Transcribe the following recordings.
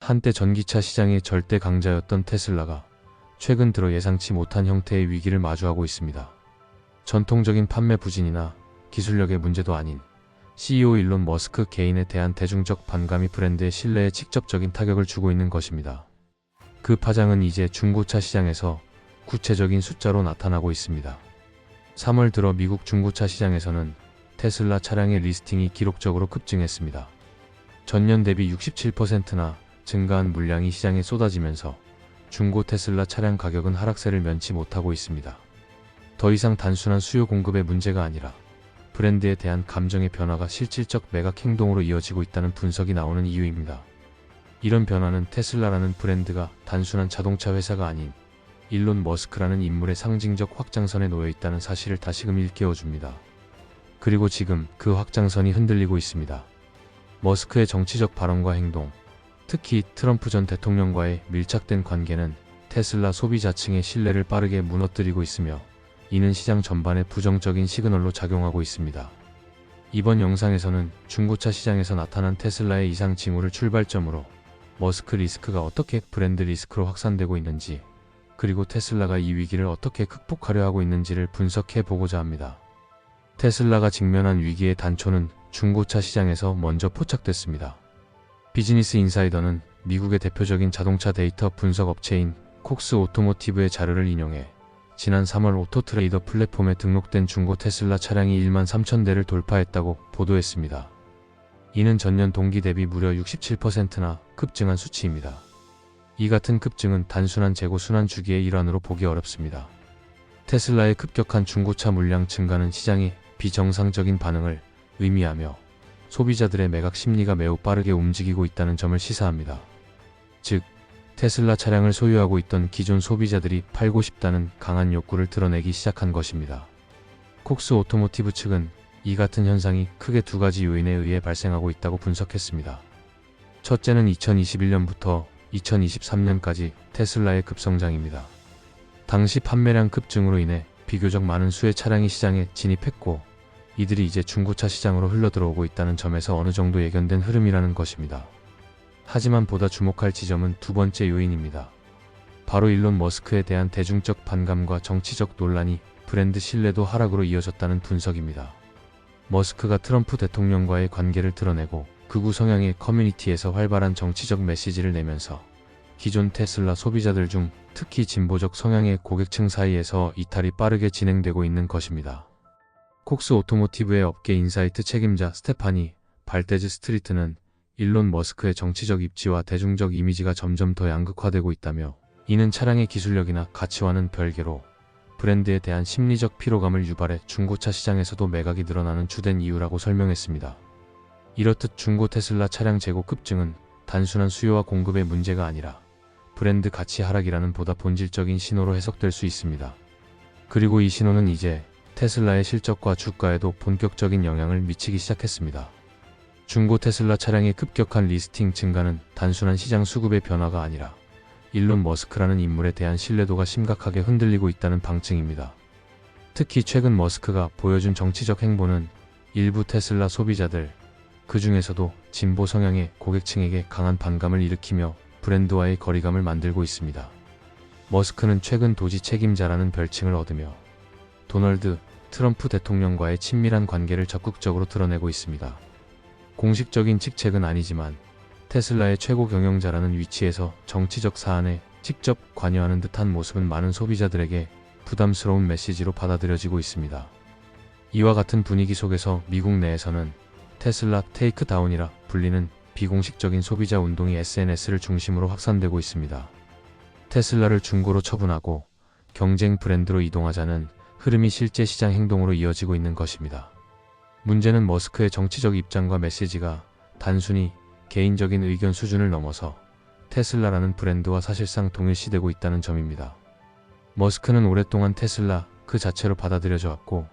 한때 전기차 시장의 절대 강자였던 테슬라가 최근 들어 예상치 못한 형태의 위기를 마주하고 있습니다. 전통적인 판매 부진이나 기술력의 문제도 아닌 CEO 일론 머스크 개인에 대한 대중적 반감이 브랜드의 신뢰에 직접적인 타격을 주고 있는 것입니다. 그 파장은 이제 중고차 시장에서 구체적인 숫자로 나타나고 있습니다. 3월 들어 미국 중고차 시장에서는 테슬라 차량의 리스팅이 기록적으로 급증했습니다. 전년 대비 67%나 증가한 물량이 시장에 쏟아지면서 중고 테슬라 차량 가격은 하락세를 면치 못하고 있습니다. 더 이상 단순한 수요 공급의 문제가 아니라 브랜드에 대한 감정의 변화가 실질적 매각 행동으로 이어지고 있다는 분석이 나오는 이유입니다. 이런 변화는 테슬라라는 브랜드가 단순한 자동차 회사가 아닌 일론 머스크라는 인물의 상징적 확장선에 놓여 있다는 사실을 다시금 일깨워줍니다. 그리고 지금 그 확장선이 흔들리고 있습니다. 머스크의 정치적 발언과 행동, 특히 트럼프 전 대통령과의 밀착된 관계는 테슬라 소비자층의 신뢰를 빠르게 무너뜨리고 있으며 이는 시장 전반에 부정적인 시그널로 작용하고 있습니다. 이번 영상에서는 중고차 시장에서 나타난 테슬라의 이상 징후를 출발점으로 머스크 리스크가 어떻게 브랜드 리스크로 확산되고 있는지, 그리고 테슬라가 이 위기를 어떻게 극복하려 하고 있는지를 분석해 보고자 합니다. 테슬라가 직면한 위기의 단초는 중고차 시장에서 먼저 포착됐습니다. 비즈니스 인사이더는 미국의 대표적인 자동차 데이터 분석 업체인 콕스 오토모티브의 자료를 인용해 지난 3월 오토트레이더 플랫폼에 등록된 중고 테슬라 차량이 1만 3천 대를 돌파했다고 보도했습니다. 이는 전년 동기 대비 무려 67%나 급증한 수치입니다. 이 같은 급증은 단순한 재고 순환 주기의 일환으로 보기 어렵습니다. 테슬라의 급격한 중고차 물량 증가는 시장의 비정상적인 반응을 의미하며 소비자들의 매각 심리가 매우 빠르게 움직이고 있다는 점을 시사합니다. 즉, 테슬라 차량을 소유하고 있던 기존 소비자들이 팔고 싶다는 강한 욕구를 드러내기 시작한 것입니다. 콕스 오토모티브 측은 이 같은 현상이 크게 두 가지 요인에 의해 발생하고 있다고 분석했습니다. 첫째는 2021년부터 2023년까지 테슬라의 급성장입니다. 당시 판매량 급증으로 인해 비교적 많은 수의 차량이 시장에 진입했고, 이들이 이제 중고차 시장으로 흘러들어오고 있다는 점에서 어느 정도 예견된 흐름이라는 것입니다. 하지만 보다 주목할 지점은 두 번째 요인입니다. 바로 일론 머스크에 대한 대중적 반감과 정치적 논란이 브랜드 신뢰도 하락으로 이어졌다는 분석입니다. 머스크가 트럼프 대통령과의 관계를 드러내고 극우 성향의 커뮤니티에서 활발한 정치적 메시지를 내면서 기존 테슬라 소비자들 중 특히 진보적 성향의 고객층 사이에서 이탈이 빠르게 진행되고 있는 것입니다. 콕스 오토모티브의 업계 인사이트 책임자 스테파니 발데즈 스트리트는 일론 머스크의 정치적 입지와 대중적 이미지가 점점 더 양극화되고 있다며, 이는 차량의 기술력이나 가치와는 별개로 브랜드에 대한 심리적 피로감을 유발해 중고차 시장에서도 매각이 늘어나는 주된 이유라고 설명했습니다. 이렇듯 중고 테슬라 차량 재고 급증은 단순한 수요와 공급의 문제가 아니라 브랜드 가치 하락이라는 보다 본질적인 신호로 해석될 수 있습니다. 그리고 이 신호는 이제 테슬라의 실적과 주가에도 본격적인 영향을 미치기 시작했습니다. 중고 테슬라 차량의 급격한 리스팅 증가는 단순한 시장 수급의 변화가 아니라 일론 머스크라는 인물에 대한 신뢰도가 심각하게 흔들리고 있다는 방증입니다. 특히 최근 머스크가 보여준 정치적 행보는 일부 테슬라 소비자들, 그 중에서도 진보 성향의 고객층에게 강한 반감을 일으키며 브랜드와의 거리감을 만들고 있습니다. 머스크는 최근 도지 책임자라는 별칭을 얻으며 도널드 트럼프 대통령과의 친밀한 관계를 적극적으로 드러내고 있습니다. 공식적인 직책은 아니지만 테슬라의 최고 경영자라는 위치에서 정치적 사안에 직접 관여하는 듯한 모습은 많은 소비자들에게 부담스러운 메시지로 받아들여지고 있습니다. 이와 같은 분위기 속에서 미국 내에서는 테슬라 테이크다운이라 불리는 비공식적인 소비자 운동이 SNS를 중심으로 확산되고 있습니다. 테슬라를 중고로 처분하고 경쟁 브랜드로 이동하자는 흐름이 실제 시장 행동으로 이어지고 있는 것입니다. 문제는 머스크의 정치적 입장과 메시지가 단순히 개인적인 의견 수준을 넘어서 테슬라라는 브랜드와 사실상 동일시되고 있다는 점입니다. 머스크는 오랫동안 테슬라 그 자체로 받아들여져 왔고,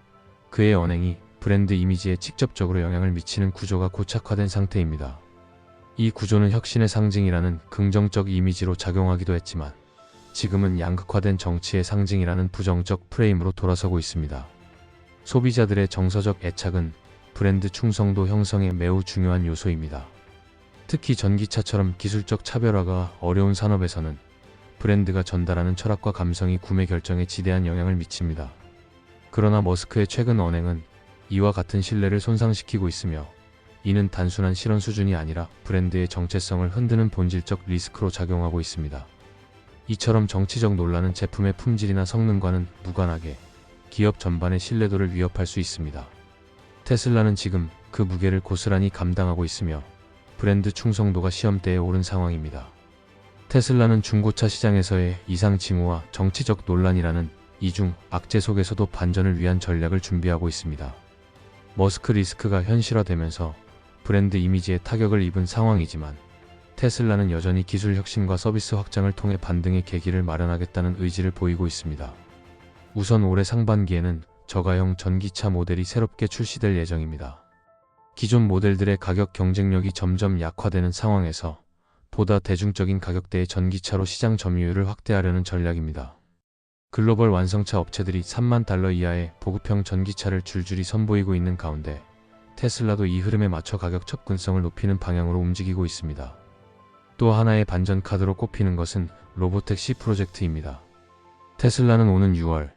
그의 언행이 브랜드 이미지에 직접적으로 영향을 미치는 구조가 고착화된 상태입니다. 이 구조는 혁신의 상징이라는 긍정적 이미지로 작용하기도 했지만, 지금은 양극화된 정치의 상징이라는 부정적 프레임으로 돌아서고 있습니다. 소비자들의 정서적 애착은 브랜드 충성도 형성에 매우 중요한 요소입니다. 특히 전기차처럼 기술적 차별화가 어려운 산업에서는 브랜드가 전달하는 철학과 감성이 구매 결정에 지대한 영향을 미칩니다. 그러나 머스크의 최근 언행은 이와 같은 신뢰를 손상시키고 있으며, 이는 단순한 실언 수준이 아니라 브랜드의 정체성을 흔드는 본질적 리스크로 작용하고 있습니다. 이처럼 정치적 논란은 제품의 품질이나 성능과는 무관하게 기업 전반의 신뢰도를 위협할 수 있습니다. 테슬라는 지금 그 무게를 고스란히 감당하고 있으며 브랜드 충성도가 시험대에 오른 상황입니다. 테슬라는 중고차 시장에서의 이상 징후와 정치적 논란이라는 이중 악재 속에서도 반전을 위한 전략을 준비하고 있습니다. 머스크 리스크가 현실화되면서 브랜드 이미지에 타격을 입은 상황이지만, 테슬라는 여전히 기술 혁신과 서비스 확장을 통해 반등의 계기를 마련하겠다는 의지를 보이고 있습니다. 우선 올해 상반기에는 저가형 전기차 모델이 새롭게 출시될 예정입니다. 기존 모델들의 가격 경쟁력이 점점 약화되는 상황에서 보다 대중적인 가격대의 전기차로 시장 점유율을 확대하려는 전략입니다. 글로벌 완성차 업체들이 $30,000 이하의 보급형 전기차를 줄줄이 선보이고 있는 가운데, 테슬라도 이 흐름에 맞춰 가격 접근성을 높이는 방향으로 움직이고 있습니다. 또 하나의 반전 카드로 꼽히는 것은 로보택시 프로젝트입니다. 테슬라는 오는 6월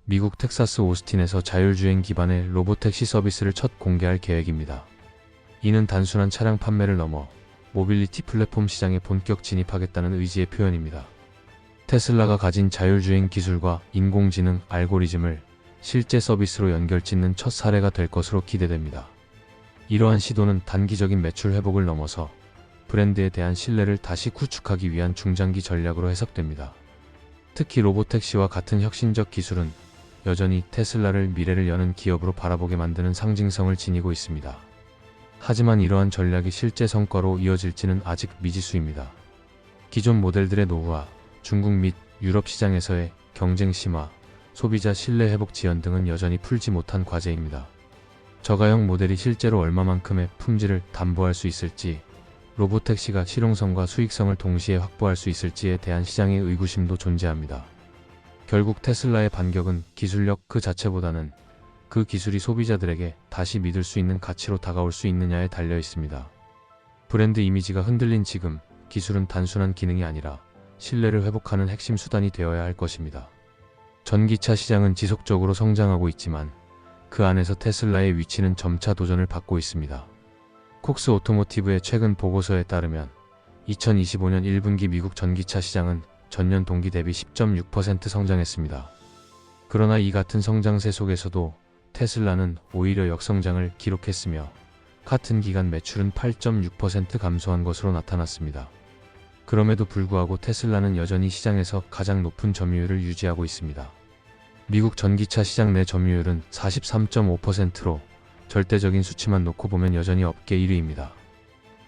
미국 텍사스 오스틴에서 자율주행 기반의 로보택시 서비스를 첫 공개할 계획입니다. 이는 단순한 차량 판매를 넘어 모빌리티 플랫폼 시장에 본격 진입하겠다는 의지의 표현입니다. 테슬라가 가진 자율주행 기술과 인공지능 알고리즘을 실제 서비스로 연결짓는 첫 사례가 될 것으로 기대됩니다. 이러한 시도는 단기적인 매출 회복을 넘어서 브랜드에 대한 신뢰를 다시 구축하기 위한 중장기 전략으로 해석됩니다. 특히 로보택시와 같은 혁신적 기술은 여전히 테슬라를 미래를 여는 기업으로 바라보게 만드는 상징성을 지니고 있습니다. 하지만 이러한 전략이 실제 성과로 이어질지는 아직 미지수입니다. 기존 모델들의 노후화, 중국 및 유럽 시장에서의 경쟁 심화, 소비자 신뢰 회복 지연 등은 여전히 풀지 못한 과제입니다. 저가형 모델이 실제로 얼마만큼의 품질을 담보할 수 있을지, 로보택시가 실용성과 수익성을 동시에 확보할 수 있을지에 대한 시장의 의구심도 존재합니다. 결국 테슬라의 반격은 기술력 그 자체보다는 그 기술이 소비자들에게 다시 믿을 수 있는 가치로 다가올 수 있느냐에 달려 있습니다. 브랜드 이미지가 흔들린 지금, 기술은 단순한 기능이 아니라 신뢰를 회복하는 핵심 수단이 되어야 할 것입니다. 전기차 시장은 지속적으로 성장하고 있지만 그 안에서 테슬라의 위치는 점차 도전을 받고 있습니다. 콕스 오토모티브의 최근 보고서에 따르면 2025년 1분기 미국 전기차 시장은 전년 동기 대비 10.6% 성장했습니다. 그러나 이 같은 성장세 속에서도 테슬라는 오히려 역성장을 기록했으며 같은 기간 매출은 8.6% 감소한 것으로 나타났습니다. 그럼에도 불구하고 테슬라는 여전히 시장에서 가장 높은 점유율을 유지하고 있습니다. 미국 전기차 시장 내 점유율은 43.5%로 절대적인 수치만 놓고 보면 여전히 업계 1위입니다.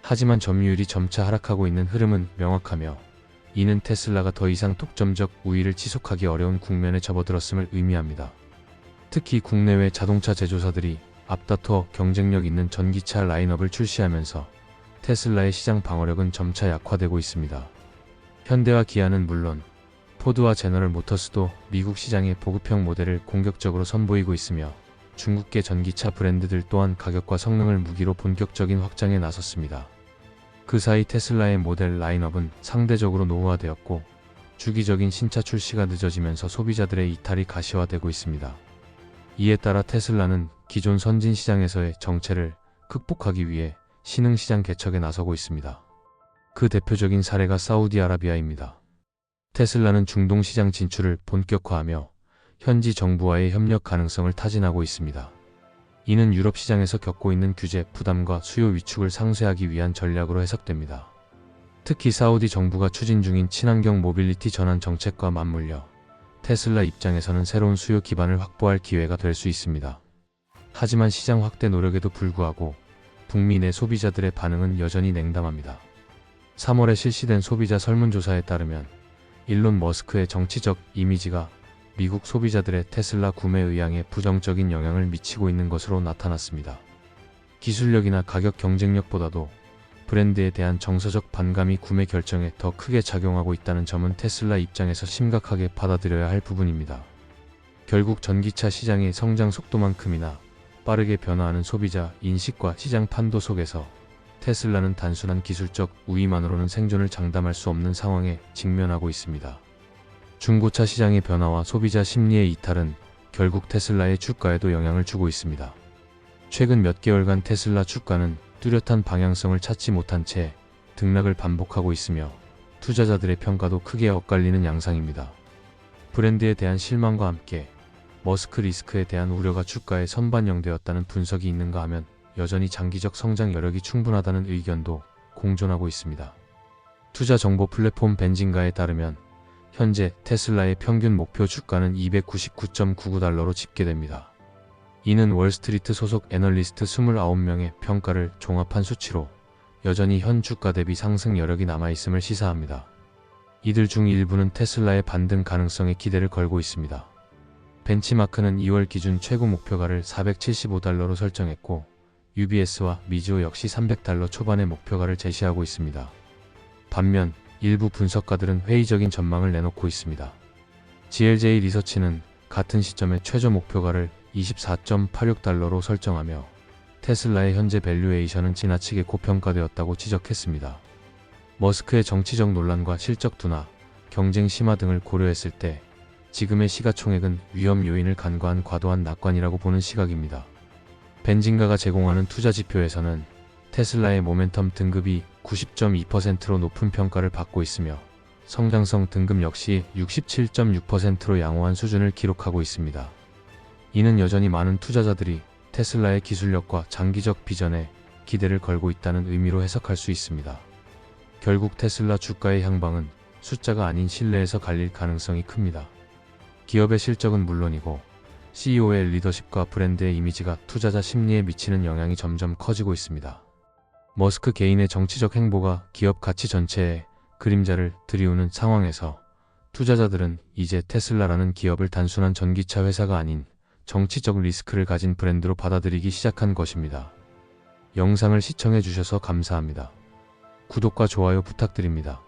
하지만 점유율이 점차 하락하고 있는 흐름은 명확하며, 이는 테슬라가 더 이상 독점적 우위를 지속하기 어려운 국면에 접어들었음을 의미합니다. 특히 국내외 자동차 제조사들이 앞다퉈 경쟁력 있는 전기차 라인업을 출시하면서 테슬라의 시장 방어력은 점차 약화되고 있습니다. 현대와 기아는 물론 포드와 제너럴 모터스도 미국 시장의 보급형 모델을 공격적으로 선보이고 있으며, 중국계 전기차 브랜드들 또한 가격과 성능을 무기로 본격적인 확장에 나섰습니다. 그 사이 테슬라의 모델 라인업은 상대적으로 노후화되었고, 주기적인 신차 출시가 늦어지면서 소비자들의 이탈이 가시화되고 있습니다. 이에 따라 테슬라는 기존 선진 시장에서의 정체를 극복하기 위해 신흥시장 개척에 나서고 있습니다. 그 대표적인 사례가 사우디아라비아입니다. 테슬라는 중동 시장 진출을 본격화하며 현지 정부와의 협력 가능성을 타진하고 있습니다. 이는 유럽 시장에서 겪고 있는 규제 부담과 수요 위축을 상쇄하기 위한 전략으로 해석됩니다. 특히 사우디 정부가 추진 중인 친환경 모빌리티 전환 정책과 맞물려 테슬라 입장에서는 새로운 수요 기반을 확보할 기회가 될 수 있습니다. 하지만 시장 확대 노력에도 불구하고 북미 내 소비자들의 반응은 여전히 냉담합니다. 3월에 실시된 소비자 설문조사에 따르면 일론 머스크의 정치적 이미지가 미국 소비자들의 테슬라 구매 의향에 부정적인 영향을 미치고 있는 것으로 나타났습니다. 기술력이나 가격 경쟁력보다도 브랜드에 대한 정서적 반감이 구매 결정에 더 크게 작용하고 있다는 점은 테슬라 입장에서 심각하게 받아들여야 할 부분입니다. 결국 전기차 시장의 성장 속도만큼이나 빠르게 변화하는 소비자 인식과 시장 판도 속에서 테슬라는 단순한 기술적 우위만으로는 생존을 장담할 수 없는 상황에 직면하고 있습니다. 중고차 시장의 변화와 소비자 심리의 이탈은 결국 테슬라의 주가에도 영향을 주고 있습니다. 최근 몇 개월간 테슬라 주가는 뚜렷한 방향성을 찾지 못한 채 등락을 반복하고 있으며 투자자들의 평가도 크게 엇갈리는 양상입니다. 브랜드에 대한 실망과 함께 머스크 리스크에 대한 우려가 주가에 선반영되었다는 분석이 있는가 하면 여전히 장기적 성장 여력이 충분하다는 의견도 공존하고 있습니다. 투자 정보 플랫폼 벤진가에 따르면 현재 테슬라의 평균 목표 주가는 299.99달러로 집계됩니다. 이는 월스트리트 소속 애널리스트 29명의 평가를 종합한 수치로 여전히 현 주가 대비 상승 여력이 남아있음을 시사합니다. 이들 중 일부는 테슬라의 반등 가능성에 기대를 걸고 있습니다. 벤치마크는 2월 기준 최고 목표가를 475달러로 설정했고 UBS와 미즈호 역시 300달러 초반의 목표가를 제시하고 있습니다. 반면 일부 분석가들은 회의적인 전망을 내놓고 있습니다. GLJ 리서치는 같은 시점에 최저 목표가를 24.86달러로 설정하며 테슬라의 현재 밸류에이션은 지나치게 고평가되었다고 지적했습니다. 머스크의 정치적 논란과 실적 둔화, 경쟁 심화 등을 고려했을 때 지금의 시가총액은 위험 요인을 간과한 과도한 낙관이라고 보는 시각입니다. 벤진가가 제공하는 투자 지표에서는 테슬라의 모멘텀 등급이 90.2%로 높은 평가를 받고 있으며 성장성 등급 역시 67.6%로 양호한 수준을 기록하고 있습니다. 이는 여전히 많은 투자자들이 테슬라의 기술력과 장기적 비전에 기대를 걸고 있다는 의미로 해석할 수 있습니다. 결국 테슬라 주가의 향방은 숫자가 아닌 신뢰에서 갈릴 가능성이 큽니다. 기업의 실적은 물론이고 CEO의 리더십과 브랜드의 이미지가 투자자 심리에 미치는 영향이 점점 커지고 있습니다. 머스크 개인의 정치적 행보가 기업 가치 전체에 그림자를 들이우는 상황에서 투자자들은 이제 테슬라라는 기업을 단순한 전기차 회사가 아닌 정치적 리스크를 가진 브랜드로 받아들이기 시작한 것입니다. 영상을 시청해 주셔서 감사합니다. 구독과 좋아요 부탁드립니다.